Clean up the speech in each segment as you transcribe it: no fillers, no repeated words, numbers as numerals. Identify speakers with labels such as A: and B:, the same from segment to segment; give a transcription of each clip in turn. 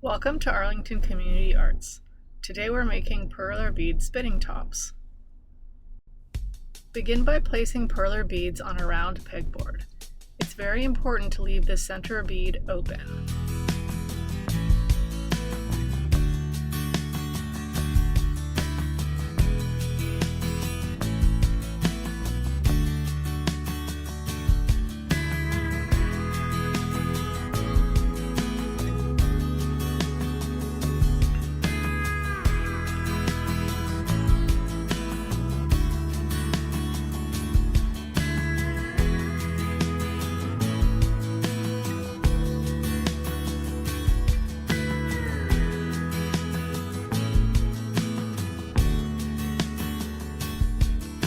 A: Welcome to Arlington Community Arts. Today we're making Perler bead spinning tops. Begin by placing Perler beads on a round pegboard. It's very important to leave the center bead open.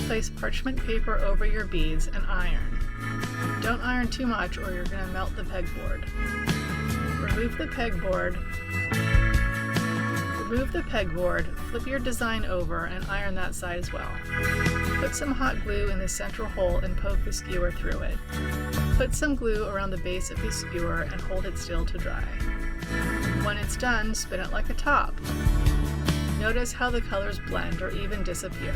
A: Place parchment paper over your beads and iron. Don't iron too much or you're going to melt the pegboard. Remove the pegboard, flip your design over and iron that side as well. Put some hot glue in the central hole and poke the skewer through it. Put some glue around the base of the skewer and hold it still to dry. When it's done, spin it like a top. Notice how the colors blend or even disappear.